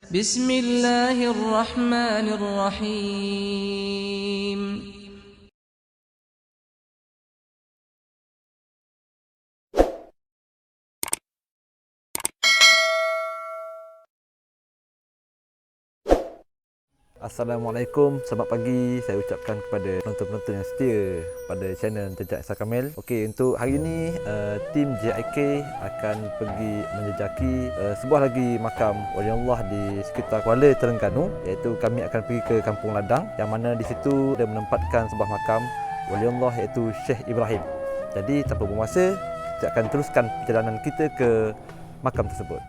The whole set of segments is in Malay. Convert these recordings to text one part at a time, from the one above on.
Bismillahirrahmanirrahim. Assalamualaikum, selamat pagi. Saya ucapkan kepada penonton-penonton yang setia pada channel Jejak Isa Kamil. Okey, untuk hari ini tim JIK akan pergi menjejaki sebuah lagi makam waliullah di sekitar Kuala Terengganu, iaitu kami akan pergi ke Kampung Ladang yang mana di situ dia menempatkan sebuah makam waliullah iaitu Syekh Ibrahim. Jadi tanpa buang masa, kita akan teruskan perjalanan kita ke makam tersebut.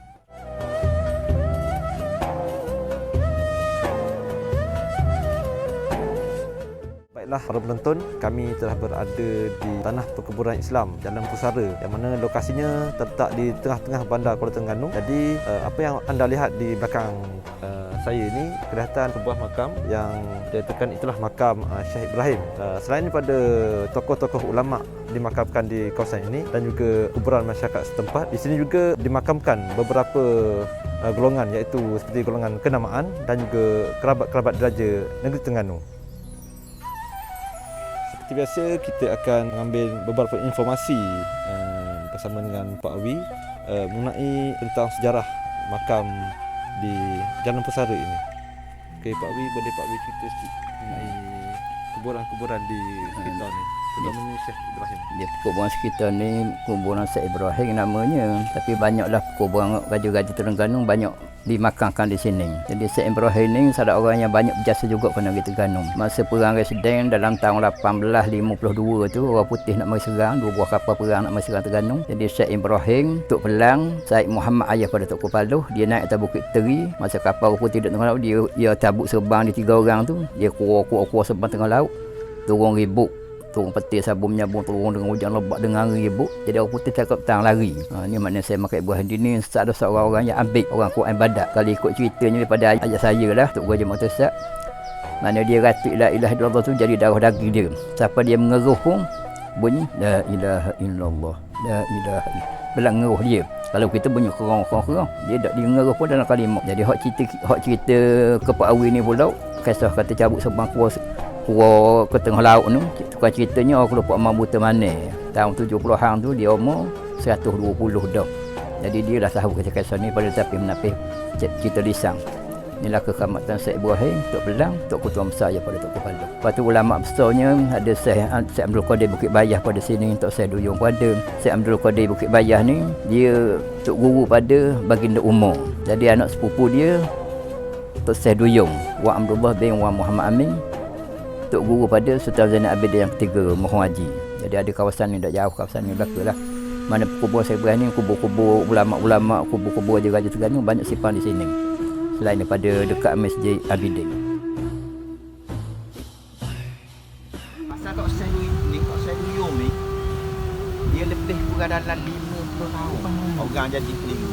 Baiklah para penonton, kami telah berada di tanah perkuburan Islam Jalan Pusara yang mana lokasinya terletak di tengah-tengah bandar Kuala Terengganu. Jadi apa yang anda lihat di belakang saya ini kelihatan sebuah makam yang dikatakan itulah makam Syekh Ibrahim. Selain daripada tokoh-tokoh ulama dimakamkan di kawasan ini dan juga kuburan masyarakat setempat, di sini juga dimakamkan beberapa golongan, iaitu seperti golongan kenamaan dan juga kerabat-kerabat diraja negeri Terengganu. Seperti biasa, kita akan mengambil beberapa informasi bersama dengan Pak Awi mengenai tentang sejarah makam di Jalan Pusara ini. Okey, Pak Awi, boleh Pak Awi cerita sikit mengenai kuburan-kuburan di sekitar ni, terutamanya Syekh Ibrahim. Dia kuburan sekitar ni kuburan Syekh Ibrahim namanya, tapi banyaklah kuburan raja-raja Terengganu banyak dimakamkan di sini. Jadi Syekh Ibrahim ni salah orang yang banyak berjasa juga pada negeri Terengganu. Masa perang Residen dalam tahun 1852 tu, orang putih nak mari serang, dua buah kapal perang nak mari serang Terengganu. Jadi Syekh Ibrahim Tok Pelang, Said Muhammad ayah pada Tok Kepaloh, dia naik atas Bukit Teri. Masa kapal orang putih duduk tengah laut, dia tabuk serban di 3 orang tu, dia kuar serban tengah laut, turun ribut, turun peti sabun menyabun, turun dengan hujan lebat dengan ribut. Jadi orang putih cakap tang lari. Ni maknanya saya makan Ibrahim ni ada seorang orang yang ambil orang Quran Badak. Kalau ikut ceritanya daripada ayat saya lah, Tok Raja Matasak, mana dia ratik la ilaha illallah tu jadi darah daging dia. Siapa dia mengeruh pun bunyi la ilaha illallah, la ilaha illallah. Belang ngeruh dia. Kalau kita bunyi kerong, dia tak dia ngeruh pun dalam kalimah. Jadi hak cerita ke Pak Awi ni pula, kisah kata cabut sebang kuar ke tengah laut tu, tukar ceritanya orang kelompok Imam Buta Manis tahun 70-an tu, dia umur 120 dah. Jadi dia dah tahu kisah ni pada tapi menapis cerita lisan. Inilah kekamatan Syekh Ibrahim, Tok Pelang, Tok Ketua Besar pada Tok Kepaloh. Lepas tu ulama besarnya ada Syekh Abdul Qadir Bukit Bayah pada sini, Tok Syekh Duyung pada. Syekh Abdul Qadir Bukit Bayah ni dia tok guru pada baginda Umar. Jadi anak sepupu dia Tok Syekh Duyung, Wak Abdullah bin Wak Muhammad Amin, Tok guru pada Sultan Zainal Abidin yang ketiga, Mohon Haji. Jadi ada kawasan ni tak jauh, kawasan ni belaka lah. Mana kubur Syekh Ibrahim ni, kubur-kubur ulama-ulama, kubur-kubur raja Terengganu banyak simpan di sini. Selain daripada dekat Masjid Abidin. Pasal Tok Syekh Duyung ni, dia lebih kurang dalam 50 tahun. Orang jadi keliru.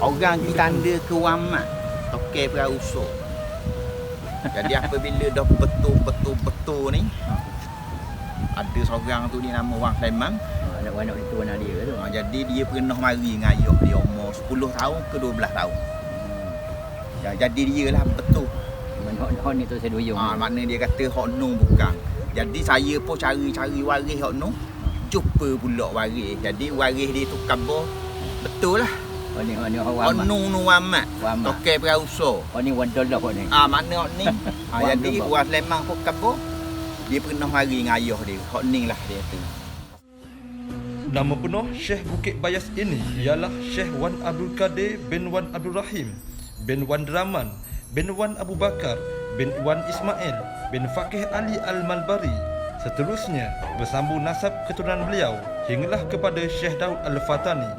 Orang ditanda kewamat, tokai perahu usuk. Jadi apabila dah betul ni, ada seorang tu dia nama Wang Sulaiman. Anak-anak itu anak dia tu. Jadi dia pernah mari dengan ayah dia umur 10 tahun ke 12 tahun. Jadi dia lah betul. Hak ni tu saya Duyung. Makna dia kata hak nu bukan. Jadi saya pun cari waris hak nu, jumpa pula waris. Jadi waris dia tu khabar betul lah. Ni orang nu amat. Tokai perahu usuk. Ni wadallah hak ni. Makna hak ni. Jadi Wang Sulaiman pun khabar dia pernah mari dengan ayah dia. Hak ni lah dia tu. Nama penuh Syekh Bukit Bayas ini ialah Syekh Wan Abdul Qadir bin Wan Abdul Rahim bin Wan Draman bin Wan Abu Bakar bin Wan Ismail bin Faqih Ali Al-Malbari. Seterusnya bersambung nasab keturunan beliau hinggalah kepada Syekh Daud Al-Fatani.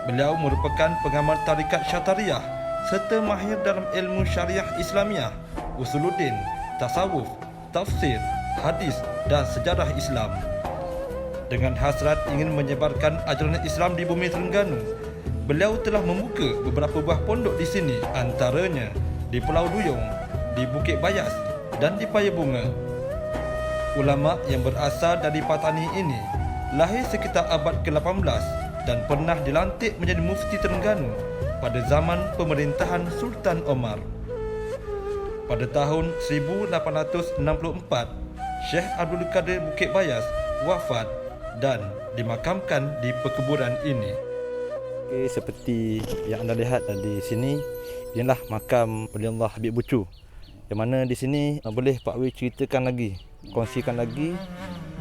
Beliau merupakan pengamal tarikat Syatariah serta mahir dalam ilmu syariah Islamiah, usuluddin, tasawuf, tafsir, hadis dan sejarah Islam. Dengan hasrat ingin menyebarkan ajaran Islam di bumi Terengganu, beliau telah membuka beberapa buah pondok di sini, antaranya di Pulau Duyung, di Bukit Bayas dan di Paya Bunga. Ulama yang berasal dari Patani ini lahir sekitar abad ke-18 dan pernah dilantik menjadi mufti Terengganu pada zaman pemerintahan Sultan Omar. Pada tahun 1864, Syekh Abdul Kadir Bukit Bayas wafat dan dimakamkan di perkuburan ini. Okay, seperti yang anda lihat di sini, inilah makam Waliullah Habib Bucu. Yang mana di sini boleh Pak Wi ceritakan lagi, kongsikan lagi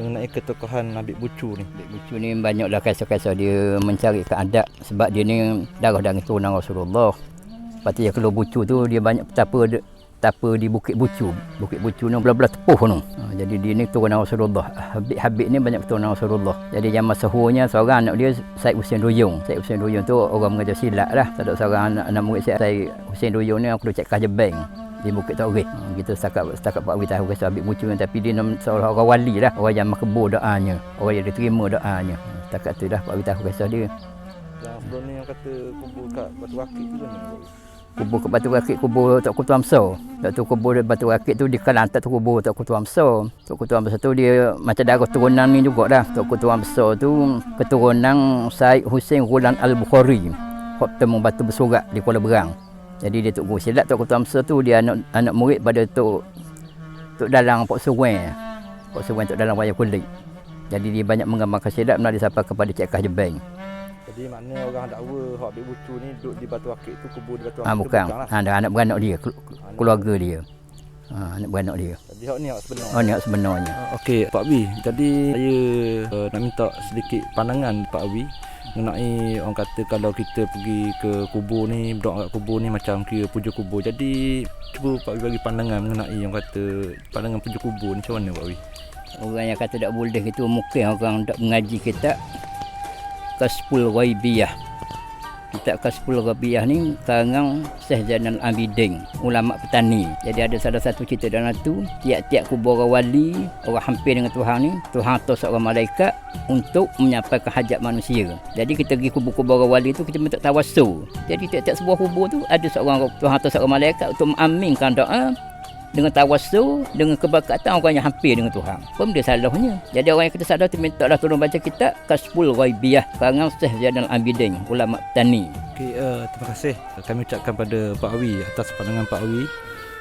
mengenai ketokohan Habib Bucu ni. Habib Bucu ni banyaklah kisah-kisah dia mencari keadab sebab dia ni darah daging turunan Rasulullah. Lepas tu dia keluar Bucu tu dia banyak petapa di Bukit Bucu. Bukit Bucu ni belah-belah tepuh tu. Jadi dia ni turunan Rasulullah. Habib ni banyak keturunan Rasulullah. Jadi zaman sahurnya seorang anak dia Syed Husain Duyung. Syed Husain Duyung tu orang mengajar silat lah. Tak ada seorang anak murid Syed Husain Duyung ni aku duk cek Kahjebeng di Bukit Taurih. Kita setakat Pak Wi tahu kisah Habib Bucu ni, tapi dia seorang orang wali lah, orang yang makbul doanya, orang yang diterima doanya. Setakat tu dah Pak Wi tahu kisah dia. Yang sebelum ni yang kata kubur kat Batu Rakit tu kan. Kubur kat Batu Rakit, kubur Tok Kutu Amsar. Tok kubur Batu Rakit tu di Kelantan tu kubur Tok Kutu Amsar. Tok Kutu Amsar tu dia macam darah turunan ni jugalah. Tok Kutu Amsar tu keturunan Syed Husain Ghulam Al-Bukhari. Hak temu batu bersurat di Kuala Berang. Jadi dia Tok Guru Silat, Tok Kutu Amsar tu dia anak murid pada Tok Dalang Pok Sewen. Pok Sewen Tok Dalang Wayang Kulit. Jadi dia banyak menggambarkan silat melalui sampai kepada Cik Kahjebeng. Jadi makna orang dakwa Habib Bucu ni duduk di Batu Rakit tu, kubur di Batu Rakit Bukan. tu lah. Anak beranak dia, keluarga dia. Anak beranak dia. Jadi hak ni hak sebenar. Oh ni hak sebenarnya. Okey Pak Wi, jadi saya nak minta sedikit pandangan Pak Wi mengenai orang kata kalau kita pergi ke kubur ni, berdoa kat kubur ni macam kira puja kubur. Jadi cuba Pak Wi bagi pandangan mengenai orang kata pandangan puja kubur ni macam mana Pak Wi? Orang yang kata tak boleh itu mungkin orang tak mengaji kitab Kasful Ghaibiyah. Kitab Kasful Ghaibiyah ni karangan Syekh Zainal Abidin, ulama petani. Jadi ada salah satu cerita dalam tu, tiap-tiap kubur orang wali, orang hampir dengan Tuhan ni, Tuhan hantar seorang malaikat untuk menyampaikan hajat manusia. Jadi kita pergi kubur-kubur orang wali tu, kita minta tawassul. Jadi tiap-tiap sebuah kubur tu ada seorang Tuhan hantar seorang malaikat untuk mengaminkan doa dengan tawassul, dengan keberkatan orang yang hampir dengan Tuhan. Apa benda salahnya? Jadi orang yang kita salah tu mintalah tolong baca kitab Kasful Ghaibiyah karangan Syekh Zainal Abidin, ulama petani. Okey, terima kasih kami ucapkan pada Pak Wi atas pandangan Pak Wi.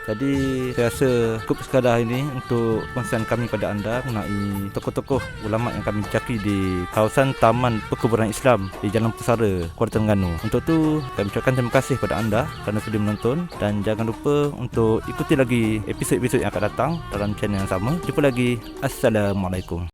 Jadi saya rasa cukup sekadar ini untuk kongsian kami pada anda mengenai tokoh-tokoh ulama yang kami jaki di kawasan Taman Perkuburan Islam di Jalan Pusara, Kuala Terengganu. Untuk tu kami ucapkan terima kasih kepada anda kerana sudah menonton, dan jangan lupa untuk ikuti lagi episod-episod yang akan datang dalam channel yang sama. Jumpa lagi. Assalamualaikum.